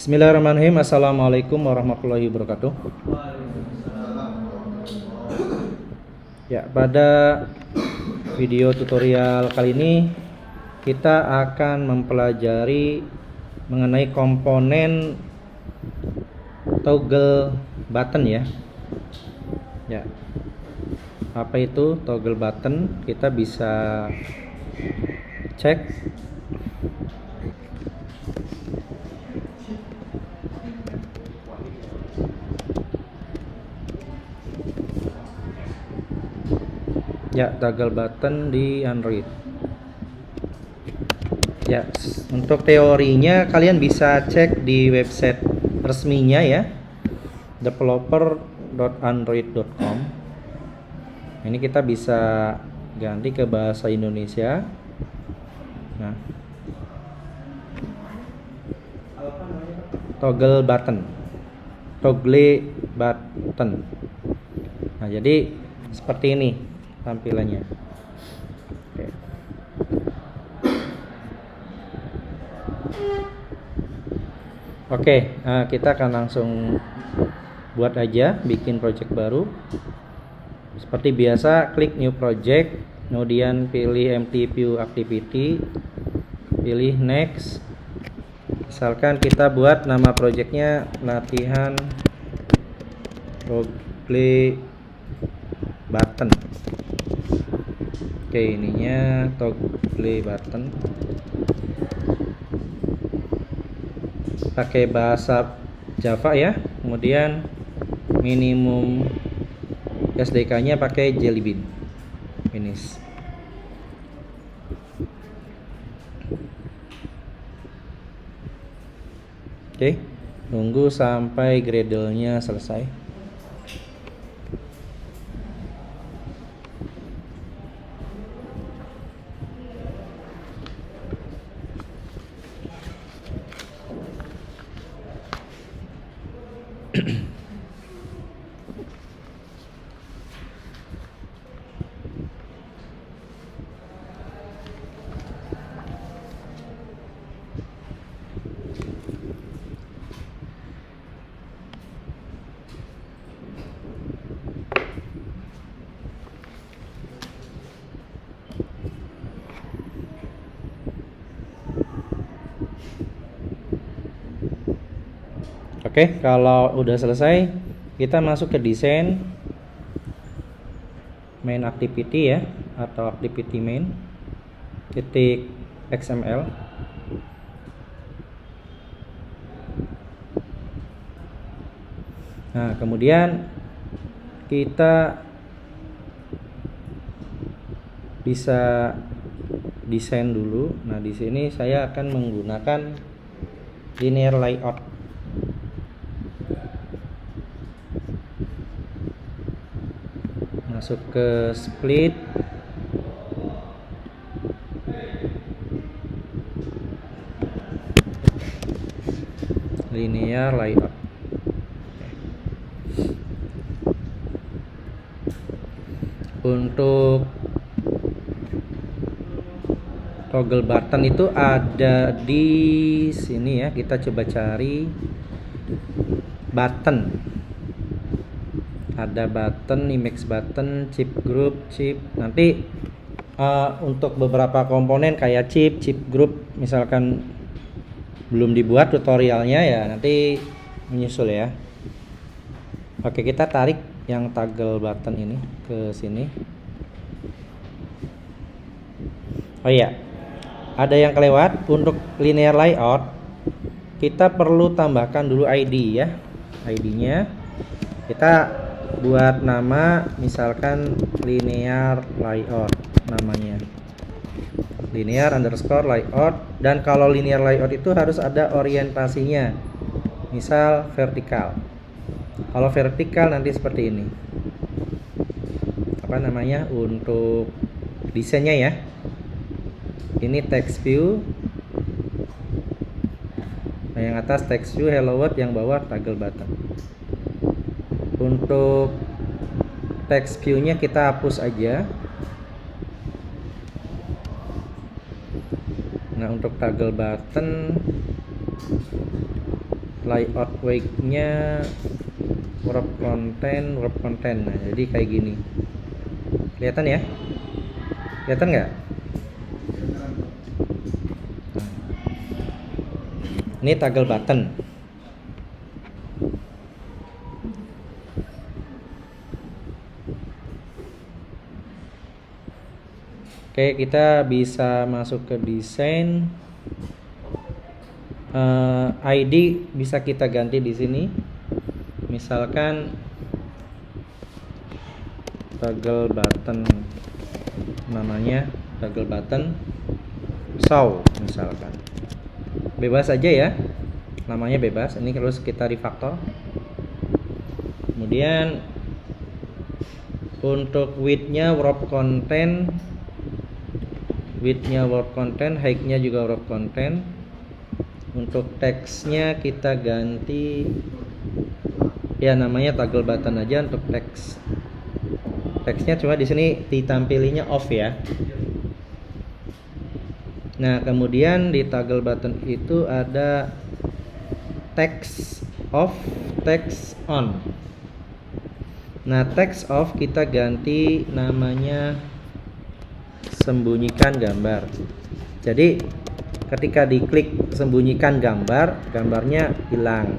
Bismillahirrahmanirrahim. Assalamualaikum warahmatullahi wabarakatuh. Ya, pada video tutorial kali ini kita akan mempelajari mengenai komponen toggle button ya. Ya. Apa itu toggle button? Kita bisa cek ya, toggle button di Android. Ya, untuk teorinya kalian bisa cek di website resminya ya, developer.android.com. Ini kita bisa ganti ke bahasa Indonesia. Nah, toggle button. Nah, jadi seperti ini tampilannya. Oke, kita akan langsung buat aja, bikin project baru. Seperti biasa, klik new project, kemudian pilih empty view activity, pilih next. Misalkan kita buat nama projectnya latihan toggle button. Oke, ininya toggle button. Pakai bahasa Java ya. Kemudian minimum SDK-nya pakai Jelly Bean. Finish. Oke, tunggu sampai Gradle-nya selesai. Oke, kalau udah selesai, kita masuk ke desain main activity ya, atau activity main titik XML. Nah, kemudian kita bisa desain dulu. Nah, di sini saya akan menggunakan linear layout. Masuk ke split, linear layout. Untuk toggle button itu ada di sini ya. Kita coba cari button. Ada button, image button, chip group, chip. Nanti untuk beberapa komponen kayak chip group misalkan belum dibuat tutorialnya ya, nanti menyusul ya. Oke, kita tarik yang toggle button ini ke sini. Oh iya, ada yang kelewat. Untuk linear layout kita perlu tambahkan dulu ID ya. ID-nya kita buat nama, misalkan linear layout namanya, linear underscore layout. Dan kalau linear layout itu harus ada orientasinya, misal vertikal. Kalau vertikal nanti seperti ini, apa namanya, untuk desainnya ya. Ini text view, nah yang atas text view hello world, yang bawah toggle button. Untuk text view-nya kita hapus aja. Nah, untuk toggle button layout weight-nya wrap content. Nah, jadi kayak gini. Kelihatan ya? Kelihatan nggak? Ini toggle button. Oke, kita bisa masuk ke desain. ID bisa kita ganti di sini. Misalkan toggle button, namanya toggle button show misalkan. Bebas aja ya, namanya bebas. Ini terus kita refactor. Kemudian untuk width-nya wrap content, height-nya juga wrap content. Untuk teksnya kita ganti ya, namanya toggle button aja untuk teks. Teksnya cuma di sini ditampilinya off ya. Nah, kemudian di toggle button itu ada text off, text on. Nah, text off kita ganti namanya sembunyikan gambar. Jadi ketika diklik sembunyikan gambar, gambarnya hilang.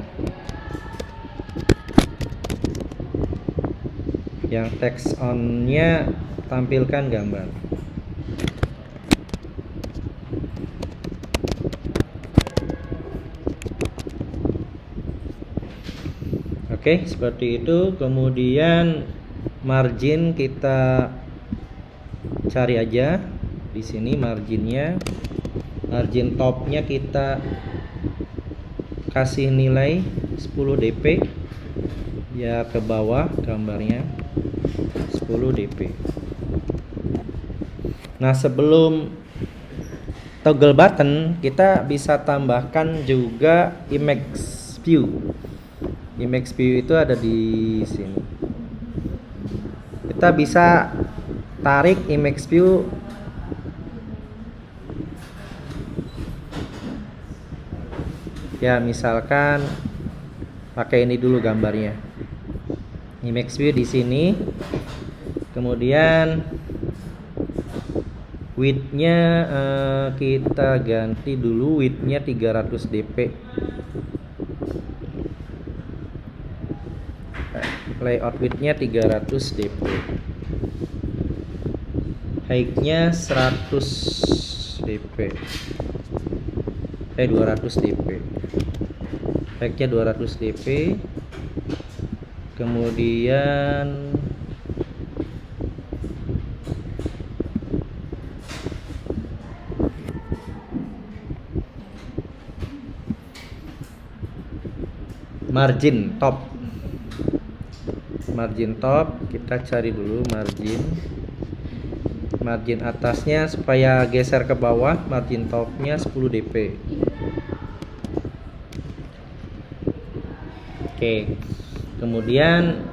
Yang text on-nya tampilkan gambar. Oke, seperti itu. Kemudian margin kita cari aja di sini marginnya. Margin topnya kita kasih nilai 10 dp ya, ke bawah gambarnya 10 dp. Nah, sebelum toggle button kita bisa tambahkan juga image view. Image view itu ada di sini. Kita bisa tarik image view ya, misalkan pakai ini dulu gambarnya. Image view di sini. Kemudian width-nya kita ganti dulu, width-nya 300 dp. Layout width-nya 300 dp. Height-nya 100 dp. 200 dp. Height-nya 200 dp. Kemudian margin top. Margin top kita cari dulu margin atasnya supaya geser ke bawah, margin topnya 10 dp. Oke, kemudian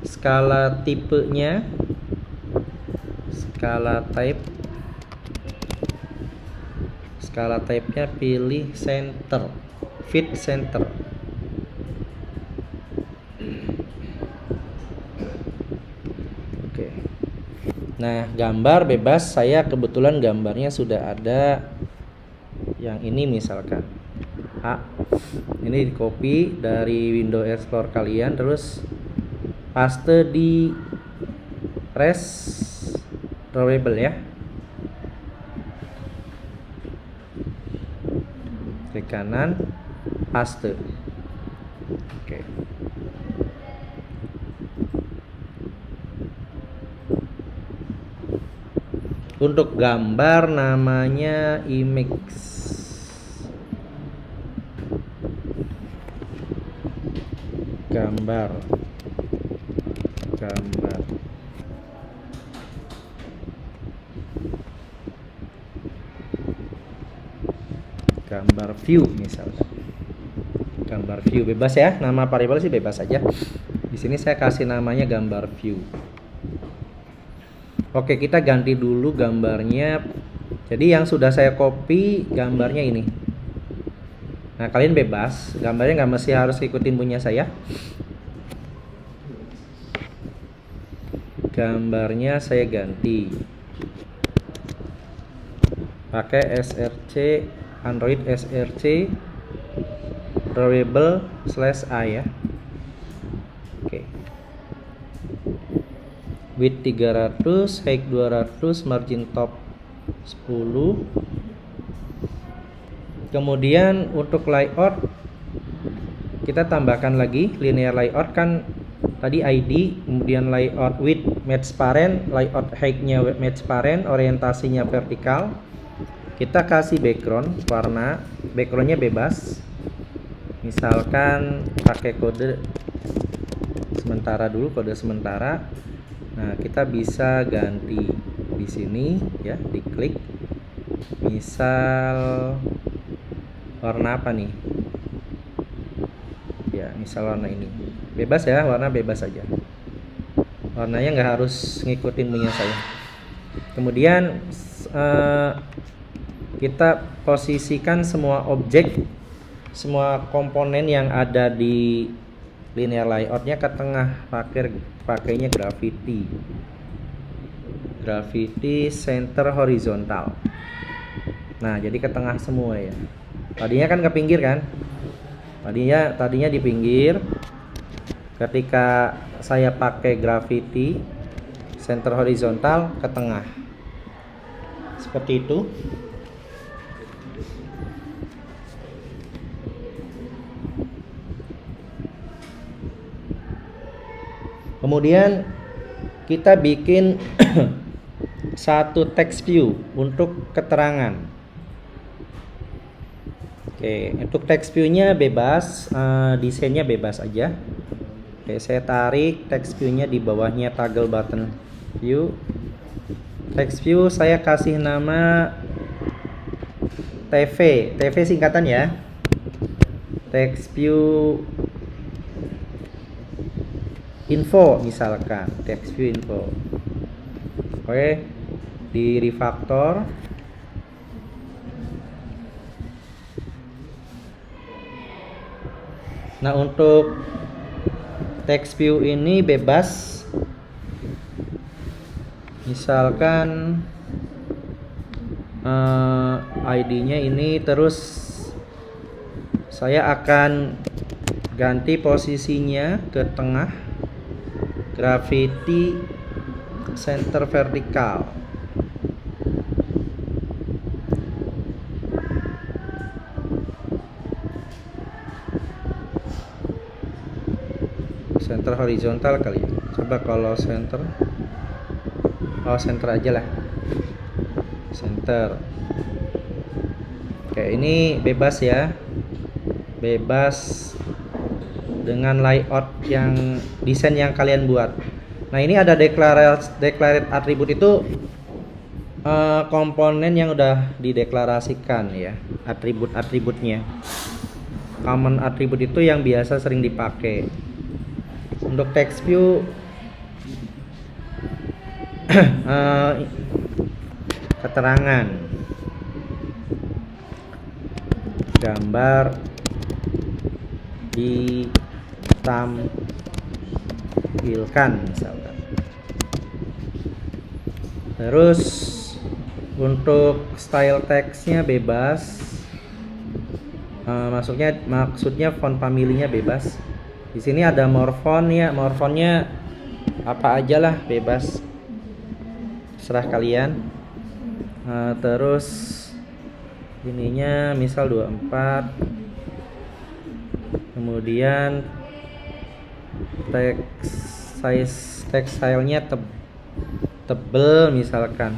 skala tipenya, skala type-nya pilih center, fit center. Oke. Nah, gambar bebas. Saya kebetulan gambarnya sudah ada yang ini misalkan. Ini di copy dari Windows Explorer kalian, terus paste di drawable ya. Klik kanan, paste. Oke. Untuk gambar namanya image. Gambar view misalnya. Gambar view bebas ya, nama variabel sih bebas aja. Di sini saya kasih namanya gambar view. Oke, kita ganti dulu gambarnya. Jadi yang sudah saya copy gambarnya ini. Nah, kalian bebas, gambarnya nggak mesti harus ikutin punya saya. Gambarnya saya ganti pakai src Android src drawable /a ya. Oke. Width 300, height 200, margin top 10. Kemudian untuk layout kita tambahkan lagi linear layout kan tadi ID, kemudian layout width match parent, layout height-nya match parent, orientasinya vertikal. Kita kasih background warna, backgroundnya bebas. Misalkan pakai kode sementara dulu, kode sementara. Nah, kita bisa ganti di sini ya, diklik. Misal warna apa nih? Ya, misal warna ini. Bebas ya, warna bebas aja. Warnanya nggak harus ngikutin punya saya. Kemudian kita posisikan semua objek, semua komponen yang ada di linear layoutnya ke tengah, pakainya gravity center horizontal. Nah, jadi ke tengah semua ya. Tadinya kan ke pinggir kan? Tadinya di pinggir. Ketika saya pakai gravity center horizontal ke tengah. Seperti itu. Kemudian kita bikin satu text view untuk keterangan. Oke, untuk text view-nya bebas, desainnya bebas aja. Oke, saya tarik text view-nya di bawahnya toggle button view. Text view saya kasih nama TV singkatan ya. Text view info misalkan, text view info. Oke, di refactor. Nah, untuk text view ini bebas. Misalkan ID-nya ini, terus saya akan ganti posisinya ke tengah, gravity center vertikal. Center horizontal kali ya. Coba kalau center, center aja lah, center. Oke, ini bebas ya, bebas dengan layout yang desain yang kalian buat. Nah, ini ada declared attribute itu komponen yang udah dideklarasikan ya, atributnya. Common attribute itu yang biasa sering dipakai. Untuk text view keterangan, gambar ditampilkan misalkan. Terus untuk style textnya bebas, maksudnya font familinya bebas. Di sini ada more font ya, more fontnya apa aja lah, bebas, serah kalian. Terus ininya misal 24. Kemudian text stylenya tebel misalkan.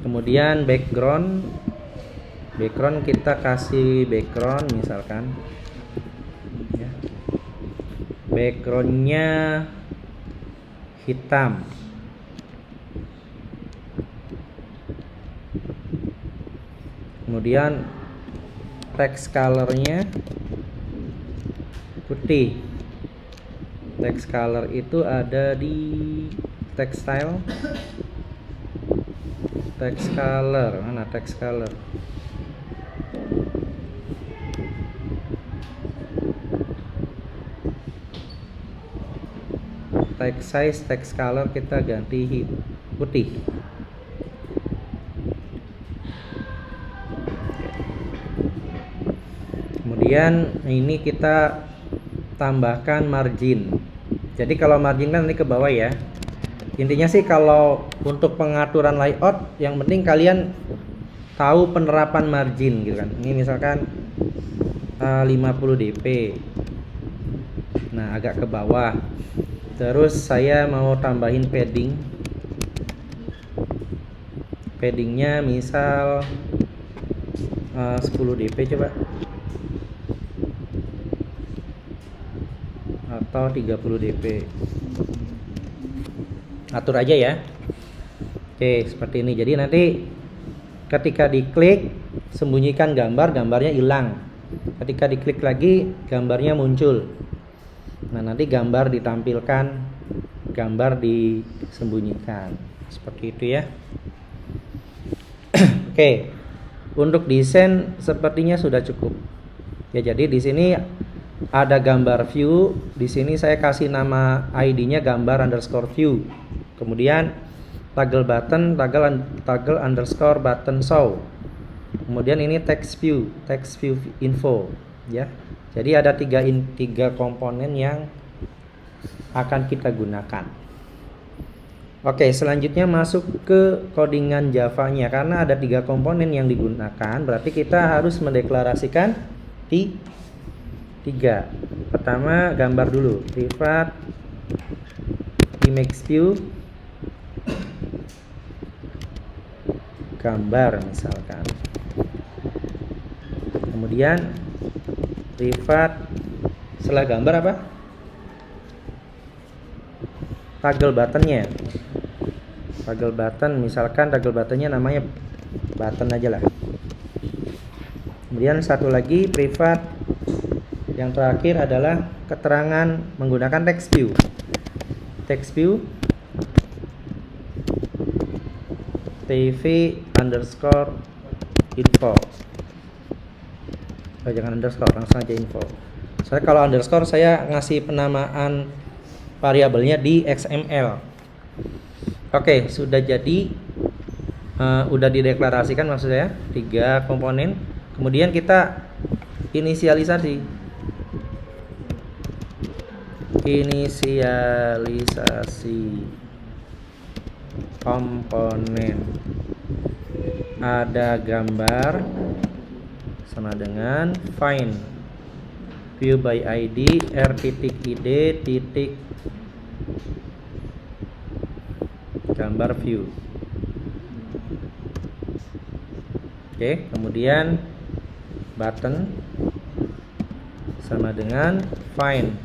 Kemudian background kita kasih background misalkan ya. Backgroundnya hitam. Kemudian text colornya putih. Text color itu ada di text style. Text color, mana text color? text size, text color kita ganti putih. Kemudian ini kita tambahkan margin. Jadi kalau margin kan ini ke bawah ya. Intinya sih kalau untuk pengaturan layout yang penting kalian tahu penerapan margin gitu kan. Ini misalkan 50 dp. Nah, agak ke bawah. Terus saya mau tambahin padding. Paddingnya misal 10 dp coba. Atau 30 dp. Atur aja ya. Oke, seperti ini. Jadi nanti ketika diklik sembunyikan gambar, gambarnya hilang. Ketika diklik lagi gambarnya muncul. Nah, nanti gambar ditampilkan, gambar disembunyikan. Seperti itu ya. Oke. Untuk desain sepertinya sudah cukup. Ya, jadi di sini ada gambar view. Di sini saya kasih nama ID-nya gambar underscore view. Kemudian toggle button, toggle underscore button show. Kemudian ini text view info ya. Jadi ada tiga komponen yang akan kita gunakan. Oke, selanjutnya masuk ke codingan Java-nya. Karena ada 3 komponen yang digunakan, berarti kita harus mendeklarasikan 3. Pertama gambar dulu, privat image view gambar misalkan. Kemudian privat setelah gambar apa? Toggle buttonnya. Toggle button misalkan toggle buttonnya namanya button aja lah. Kemudian satu lagi privat. Yang terakhir adalah keterangan menggunakan text view. Text view tv underscore info. Oh, jangan underscore, langsung aja info. Soalnya kalau underscore saya ngasih penamaan variabelnya di XML. Oke, sudah jadi, udah dideklarasikan maksud saya 3 komponen. Kemudian kita inisialisasi komponen. Ada gambar sama dengan find view by id r.id gambar view. Oke, kemudian button sama dengan find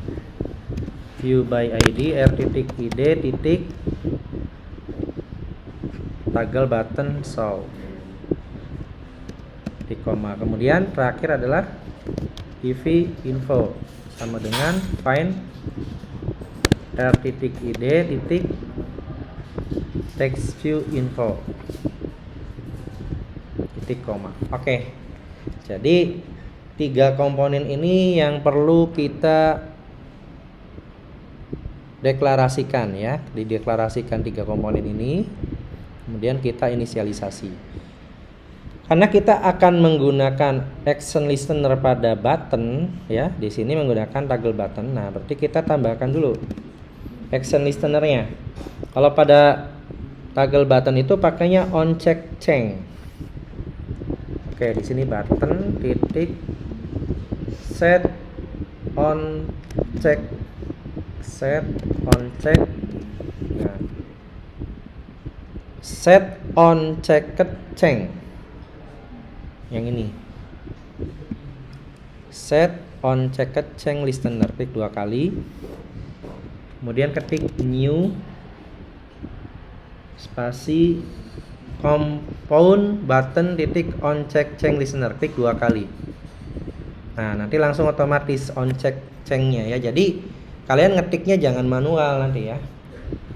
view by id r.id toggle button show di koma. Kemudian terakhir adalah tv info sama dengan find r.id text view info titik koma. Oke. Jadi 3 komponen ini yang perlu kita deklarasikan ya, dideklarasikan 3 komponen ini. Kemudian kita inisialisasi. Karena kita akan menggunakan action listener pada button ya, di sini menggunakan toggle button. Nah, berarti kita tambahkan dulu action listenernya. Kalau pada toggle button itu pakainya on check change. Oke, di sini button titik set on check nah, set on checked change yang ini, set on checked change listener, klik 2 kali, kemudian ketik new spasi compound button titik on check change listener, klik 2 kali. Nah, nanti langsung otomatis on check change-nya ya. Jadi kalian ngetiknya jangan manual nanti ya.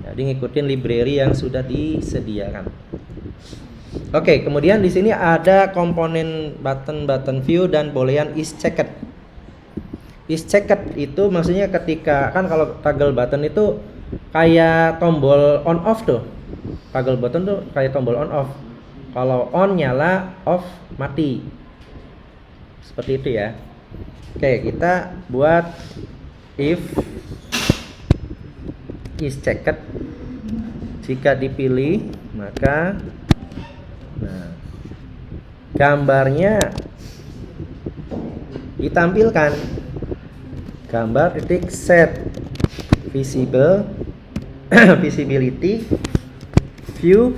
Jadi ngikutin library yang sudah disediakan. Oke, kemudian di sini ada komponen button view dan boolean is checked. Is checked itu maksudnya ketika kan kalau toggle button itu kayak tombol on off tuh. Toggle button tuh kayak tombol on off. Kalau on nyala, off mati. Seperti itu ya. Oke, kita buat if is checked. Jika dipilih, maka gambarnya ditampilkan. Gambar titik set visible visibility view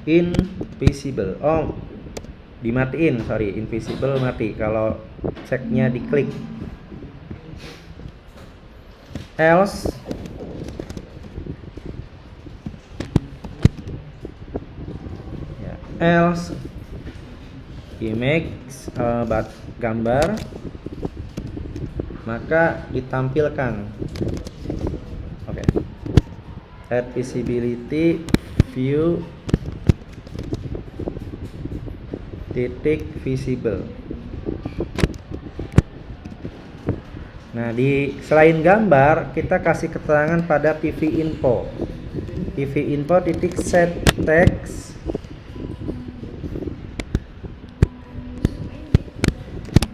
invisible. Oh, dimatiin, sorry, invisible mati kalau ceknya diklik. Else image gambar, maka ditampilkan. Oke. Add visibility view titik visible. Nah, di selain gambar kita kasih keterangan pada PV info. PV info titik set text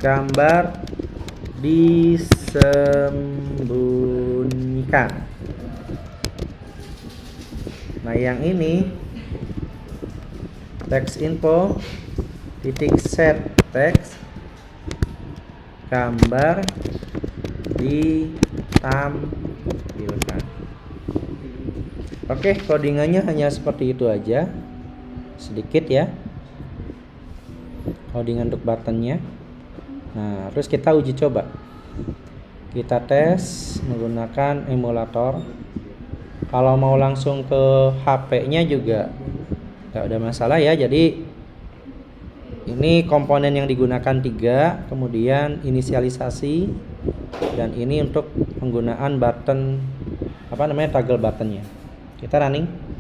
gambar disembunyikan. Nah, yang ini text info titik set text gambar ditampilkan. Oke, codingannya hanya seperti itu aja, sedikit ya codingan untuk buttonnya. Nah, terus kita uji coba, kita tes menggunakan emulator. Kalau mau langsung ke HP-nya juga nggak ada masalah ya. Jadi ini komponen yang digunakan 3, kemudian inisialisasi, dan ini untuk penggunaan button toggle buttonnya. Kita running.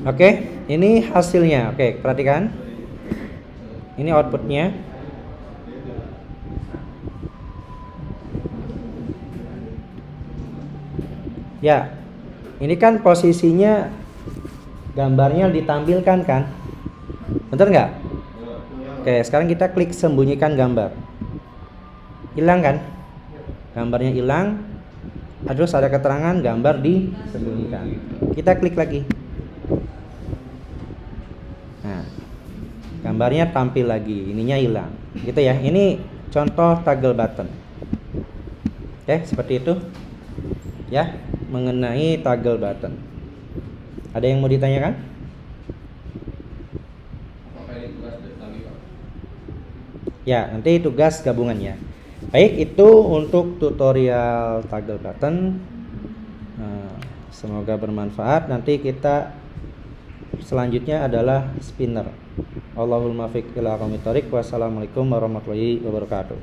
Oke, ini hasilnya. Oke, perhatikan. Ini outputnya. Ya, ini kan posisinya gambarnya ditampilkan kan? Bener nggak? Oke, sekarang kita klik sembunyikan gambar. Hilang kan? Gambarnya hilang. Terus ada keterangan gambar disembunyikan. Kita klik lagi. Nah, gambarnya tampil lagi, ininya hilang. Gitu ya. Ini contoh toggle button. Oke, seperti itu. Ya, mengenai toggle button. Ada yang mau ditanyakan? Ya, nanti tugas gabungan ya. Baik, itu untuk tutorial toggle button. Semoga bermanfaat. Nanti kita selanjutnya adalah spinner. Allahul muwaffiq ila aqwamit thoriq. Wassalamualaikum warahmatullahi wabarakatuh.